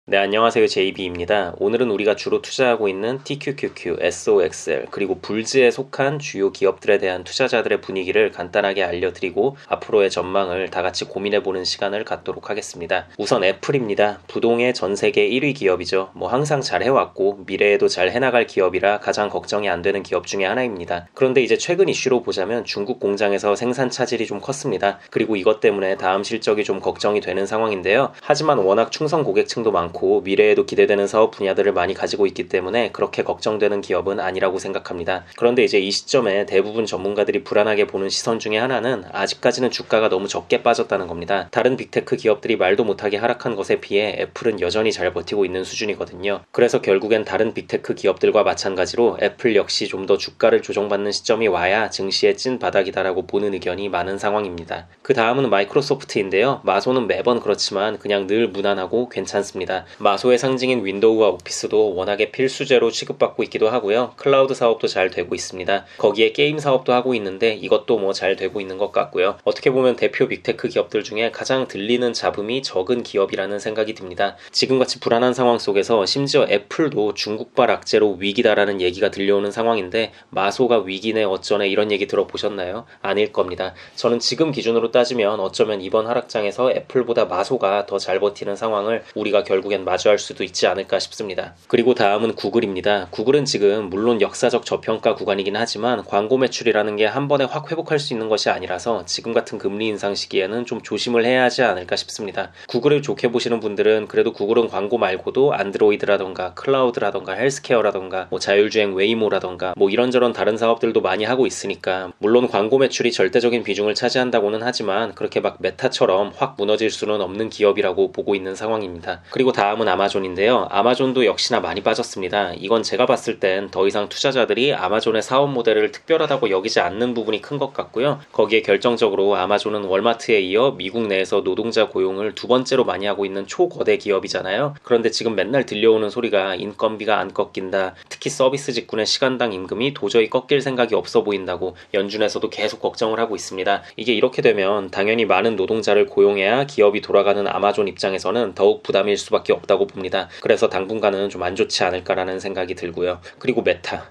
네, 안녕하세요. JB입니다. 오늘은 우리가 주로 투자하고 있는 TQQQ, SOXL, 그리고 불즈에 속한 주요 기업들에 대한 투자자들의 분위기를 간단하게 알려드리고 앞으로의 전망을 다 같이 고민해보는 시간을 갖도록 하겠습니다. 우선 애플입니다. 부동의 전 세계 1위 기업이죠. 항상 잘 해왔고 미래에도 잘 해나갈 기업이라 가장 걱정이 안 되는 기업 중에 하나입니다. 그런데 이제 최근 이슈로 보자면 중국 공장에서 생산 차질이 좀 컸습니다. 그리고 이것 때문에 다음 실적이 좀 걱정이 되는 상황인데요. 하지만 워낙 충성 고객층도 많고 미래에도 기대되는 사업 분야들을 많이 가지고 있기 때문에 그렇게 걱정되는 기업은 아니라고 생각합니다. 그런데 이제 이 시점에 대부분 전문가들이 불안하게 보는 시선 중에 하나는 아직까지는 주가가 너무 적게 빠졌다는 겁니다. 다른 빅테크 기업들이 말도 못하게 하락한 것에 비해 애플은 여전히 잘 버티고 있는 수준이거든요. 그래서 결국엔 다른 빅테크 기업들과 마찬가지로 애플 역시 좀 더 주가를 조정받는 시점이 와야 증시의 찐 바닥이다라고 보는 의견이 많은 상황입니다. 그 다음은 마이크로소프트인데요. 마소는 매번 그렇지만 그냥 늘 무난하고 괜찮습니다. 마소의 상징인 윈도우와 오피스도 워낙에 필수제로 취급받고 있기도 하고요. 클라우드 사업도 잘 되고 있습니다. 거기에 게임 사업도 하고 있는데 이것도 잘 되고 있는 것 같고요. 어떻게 보면 대표 빅테크 기업들 중에 가장 들리는 잡음이 적은 기업이라는 생각이 듭니다. 지금같이 불안한 상황 속에서 심지어 애플도 중국발 악재로 위기다라는 얘기가 들려오는 상황인데 마소가 위기네 어쩌네 이런 얘기 들어보셨나요? 아닐 겁니다. 저는 지금 기준으로 따지면 어쩌면 이번 하락장에서 애플보다 마소가 더 잘 버티는 상황을 우리가 결국엔 마주할 수도 있지 않을까 싶습니다. 그리고 다음은 구글입니다. 구글은 지금 물론 역사적 저평가 구간이긴 하지만 광고 매출이라는 게 한 번에 확 회복할 수 있는 것이 아니라서 지금 같은 금리 인상 시기에는 좀 조심을 해야 하지 않을까 싶습니다. 구글을 좋게 보시는 분들은 그래도 구글은 광고 말고도 안드로이드라던가 클라우드라던가 헬스케어라던가 자율주행 웨이모라던가 이런저런 다른 사업들도 많이 하고 있으니까 물론 광고 매출이 절대적인 비중을 차지한다고는 하지만 그렇게 막 메타처럼 확 무너질 수는 없는 기업이라고 보고 있는 상황입니다. 그리고 다음은 아마존인데요. 아마존도 역시나 많이 빠졌습니다. 이건 제가 봤을 땐 더 이상 투자자들이 아마존의 사업 모델을 특별하다고 여기지 않는 부분이 큰 것 같고요. 거기에 결정적으로 아마존은 월마트에 이어 미국 내에서 노동자 고용을 두 번째로 많이 하고 있는 초거대 기업이잖아요. 그런데 지금 맨날 들려오는 소리가 인건비가 안 꺾인다. 특히 서비스 직군의 시간당 임금이 도저히 꺾일 생각이 없어 보인다고 연준에서도 계속 걱정을 하고 있습니다. 이게 이렇게 되면 당연히 많은 노동자를 고용해야 기업이 돌아가는 아마존 입장에서는 더욱 부담일 수밖에 없다고 봅니다. 그래서 당분간은 좀 안 좋지 않을까라는 생각이 들고요. 그리고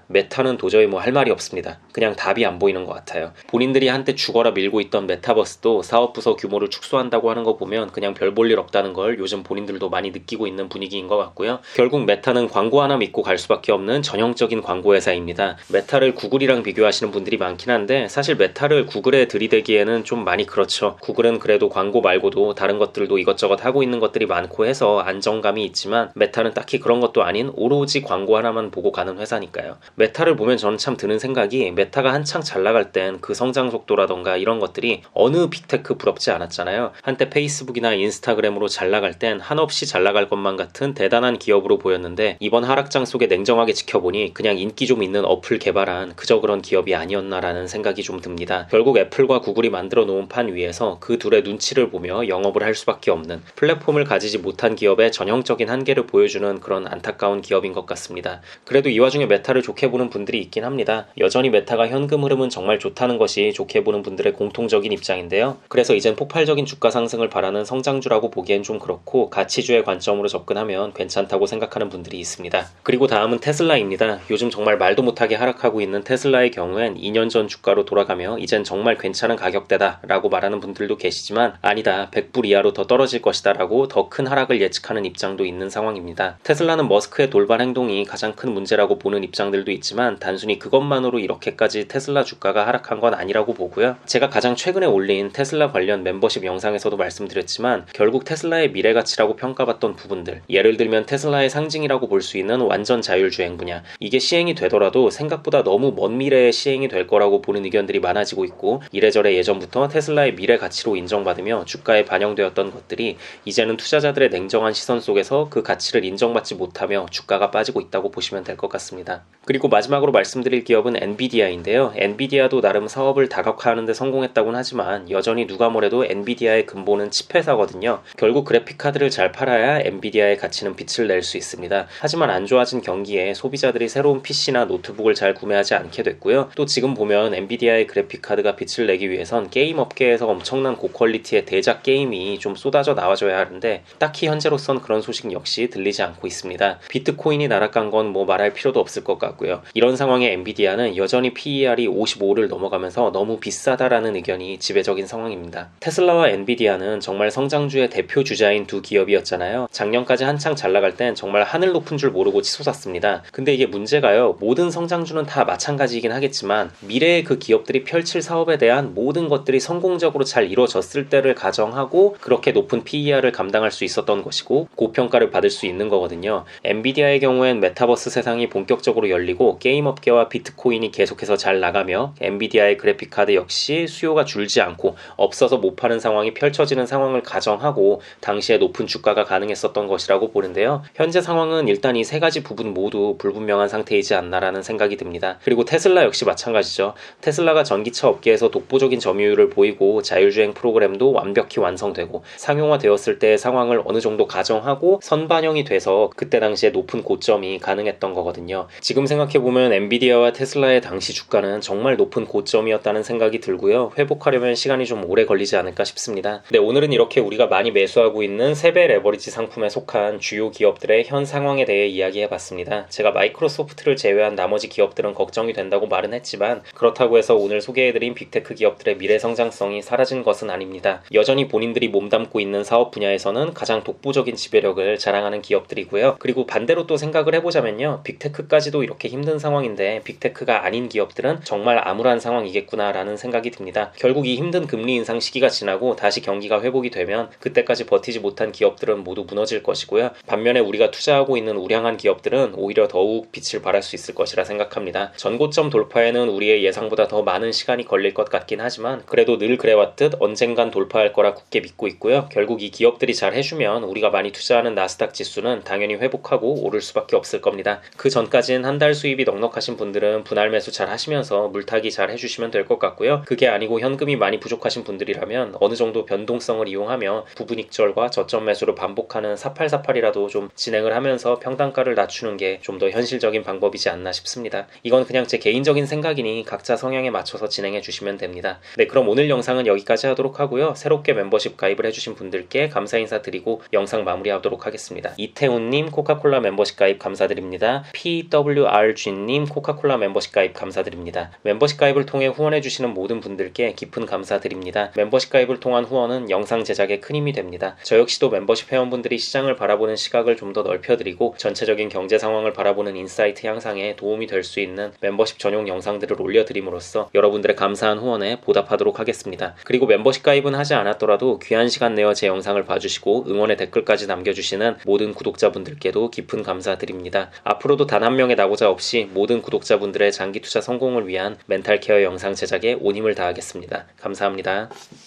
메타는 도저히 할 말이 없습니다. 그냥 답이 안 보이는 것 같아요. 본인들이 한때 죽어라 밀고 있던 메타버스도 사업부서 규모를 축소한다고 하는 거 보면 그냥 별 볼 일 없다는 걸 요즘 본인들도 많이 느끼고 있는 분위기인 것 같고요. 결국 메타는 광고 하나 믿고 갈 수밖에 없는 전형적인 광고 회사입니다. 메타를 구글이랑 비교하시는 분들이 많긴 한데 사실 메타를 구글에 들이대기에는 좀 많이 그렇죠. 구글은 그래도 광고 말고도 다른 것들도 이것저것 하고 있는 것들이 많고 해서 안정감이 있지만 메타는 딱히 그런 것도 아닌 오로지 광고 하나만 보고 가는 회사니까요. 메타를 보면 저는 참 드는 생각이 메타가 한창 잘 나갈 땐 그 성장 속도라던가 이런 것들이 어느 빅테크 부럽지 않았잖아요. 한때 페이스북이나 인스타그램으로 잘 나갈 땐 한없이 잘 나갈 것만 같은 대단한 기업으로 보였는데 이번 하락장 속에 냉정하게 지켜보니 그냥 인기 좀 있는 어플 개발한 그저 그런 기업이 아니었나라는 생각이 좀 듭니다. 결국 애플과 구글이 만들어 놓은 판 위에서 그 둘의 눈치를 보며 영업을 할 수밖에 없는 플랫폼을 가지지 못한 기업의 전형적인 한계를 보여주는 그런 안타까운 기업인 것 같습니다. 그래도 이 와중에 메타를 좋게 보는 분들이 있긴 합니다. 여전히 메타가 현금 흐름은 정말 좋다는 것이 좋게 보는 분들의 공통적인 입장인데요. 그래서 이젠 폭발적인 주가 상승을 바라는 성장주라고 보기엔 좀 그렇고 가치주의 관점으로 접근하면 괜찮다고 생각하는 분들이 있습니다. 그리고 다음은 테슬라입니다. 요즘 정말 말도 못하게 하락하고 있는 테슬라의 경우엔 2년 전 주가로 돌아가며 이젠 정말 괜찮은 가격대다 라고 말하는 분들도 계시지만 아니다 100불 이하로 더 떨어질 것이다 라고 더 큰 하락을 예측하는 입장도 있는 상황입니다. 테슬라는 머스크의 돌발 행동이 가장 큰 문제라고 보는 입장들도 있지만 단순히 그것만으로 이렇게까지 테슬라 주가가 하락한 건 아니라고 보고요. 제가 가장 최근에 올린 테슬라 관련 멤버십 영상에서도 말씀드렸지만 결국 테슬라의 미래가치라고 평가받던 부분들 예를 들면 테슬라의 상징이라고 볼 수 있는 완전 자율주행 분야 이게 시행이 되더라도 생각보다 너무 먼 미래에 시행이 될 거라고 보는 의견들이 많아지고 있고 이래저래 예전부터 테슬라의 미래 가치로 인정받으며 주가에 반영되었던 것들이 이제는 투자자들의 냉정한 시선 속에서 그 가치를 인정받지 못하며 주가가 빠지고 있다고 보시면 될 것 같습니다. 그리고 마지막으로 말씀드릴 기업은 엔비디아인데요. 엔비디아도 나름 사업을 다각화하는 데 성공했다고는 하지만 여전히 누가 뭐래도 엔비디아의 근본은 칩 회사거든요. 결국 그래픽카드를 잘 팔아야 엔비디아의 가치는 빛을 낼 수 있습니다. 하지만 안 좋아진 경기에 소비자들이 새로운 PC나 노트북을 잘 구매하지 않게 됐고요. 또 지금 보면 엔비디아의 그래픽카드가 빛을 내기 위해선 게임 업계에서 엄청난 고퀄리티의 대작 게임이 좀 쏟아져 나와줘야 하는데 딱히 현재로선 그런 소식 역시 들리지 않고 있습니다. 비트코인이 날아간 건 뭐 말할 필요도 없을 것 같고요. 이런 상황에 엔비디아는 여전히 PER이 55를 넘어가면서 너무 비싸다라는 의견이 지배적인 상황입니다. 테슬라와 엔비디아는 정말 성장주의 대표 주자인 두 기업이었잖아요. 작년까지 한창 잘 나갈 땐 정말 하늘 높은 줄 모르고 치솟았습니다. 근데 이게 문제가요. 모든 성장주는 다 마찬가지이긴 하겠지만 미래의 그 기업들이 펼칠 사업에 대한 모든 것들이 성공적으로 잘 이루어졌을 때를 가정하고 그렇게 높은 PER을 감당할 수 있었던 것이고 고평가를 받을 수 있는 거거든요. 엔비디아의 경우엔 메타버스 세상이 본격적으로 열리고 게임 업계와 비트코인이 계속해서 잘 나가며 엔비디아의 그래픽카드 역시 수요가 줄지 않고 없어서 못 파는 상황이 펼쳐지는 상황을 가정하고 당시에 높은 주가가 가능했었던 것이라고 보는데요. 현재 상황은 일단 이 세 가지 부분 모두 불분명한 상태이지 않나라는 생각이 듭니다. 그리고 테슬라 역시 마찬가지죠. 테슬라가 전기차 업계에서 독보적인 점유율을 보이고 자율주행 프로그램도 완벽히 완성되고 상용화되었을 때의 상황을 어느 정도 가정하고 선반영이 돼서 그때 당시에 높은 고점이 가능했던 거거든요. 지금 생각해보면 엔비디아와 테슬라의 당시 주가는 정말 높은 고점이었다는 생각이 들고요. 회복하려면 시간이 좀 오래 걸리지 않을까 싶습니다. 근데 오늘은 이렇게 우리가 많이 매수하고 있는 세배 레버리지 상품에 속한 주요 기업들의 현 상황에 대해 이야기해봤습니다. 제가 마이크로소프트를 제외한 나머지 기업들은 걱정이 된다고 말은 했지만 그렇다고 해서 오늘 소개해드린 빅테크 기업들의 미래 성장성이 사라진 것은 아닙니다. 여전히 본인들이 몸담고 있는 사업 분야에서는 가장 독보적인 지배력을 자랑하는 기업들이고요. 그리고 반대로 또 생각을 해보자면요. 빅테크까지도 이렇게 힘든 상황인데 빅테크가 아닌 기업들은 정말 암울한 상황이겠구나라는 생각이 듭니다. 결국 이 힘든 금리 인상 시기가 지나고 다시 경기가 회복이 되면 그때까지 버티지 못한 기업들은 모두 무너질 것이고요. 반면에 우리가 투자하고 있는 우량한 기업들은 오히려 더욱 빛을 발할 수 있을 것이라 생각합니다. 전고점 돌파에는 우리의 예상보다 더 많은 시간이 걸릴 것 같긴 하지만 그래도 늘 그래왔듯 언젠간 돌파할 거라 굳게 믿고 있고요. 결국 이 기업들이 잘 해주면 우리가 많이 투자하는 나스닥 지수는 당연히 회복하고 오를 수밖에 없을 겁니다. 그 전까지는 한 달 수입이 넉넉하신 분들은 분할 매수 잘 하시면서 물타기 잘 해주시면 될 것 같고요. 그게 아니고 현금이 많이 부족하신 분들이라면 어느 정도 변동성을 이용하며 부분익절과 저점 매수를 반복하는 4848이라도 좀 진행을 하면서 평단가를 낮추는 게 좀 더 현실적인 방법이지 않나 싶습니다. 이건 그냥 제 개인적인 생각이니 각자 성향에 맞춰서 진행해 주시면 됩니다. 네, 그럼 오늘 영상은 여기까지 하도록 하고요. 새롭게 멤버십 가입을 해주신 분들께 감사 인사 드리고 영상 마무리하도록 하겠습니다. 이태훈님 코카콜라 멤버십 가입 감사드립니다. PWRG님 코카콜라 멤버십 가입 감사드립니다. 멤버십 가입을 통해 후원해주시는 모든 분들께 깊은 감사드립니다. 멤버십 가입을 통한 후원은 영상 제작에 큰 힘이 됩니다. 저 역시도 멤버십 회원분들이 시장을 바라보는 시각을 좀 더 넓혀드리고 전체적인 경제 상황을 바라보는 인사이트 향상에 도움이 될 수 있는 멤버십 전용 영상들을 올려드림으로써 여러분들의 감사한 후원에 보답하도록 하겠습니다. 그리고 멤버십 가입은 하지 않았더라도 귀한 시간 내어 제 영상을 봐주시고 응원의 댓글까지 남겨주시는 모든 구독자분들께도 깊은 감사드립니다. 앞으로도 단 한 명의 낙오자 없이 모든 구독자분들의 장기 투자 성공을 위한 멘탈 케어 영상 제작에 온 힘을 다하겠습니다. 감사합니다.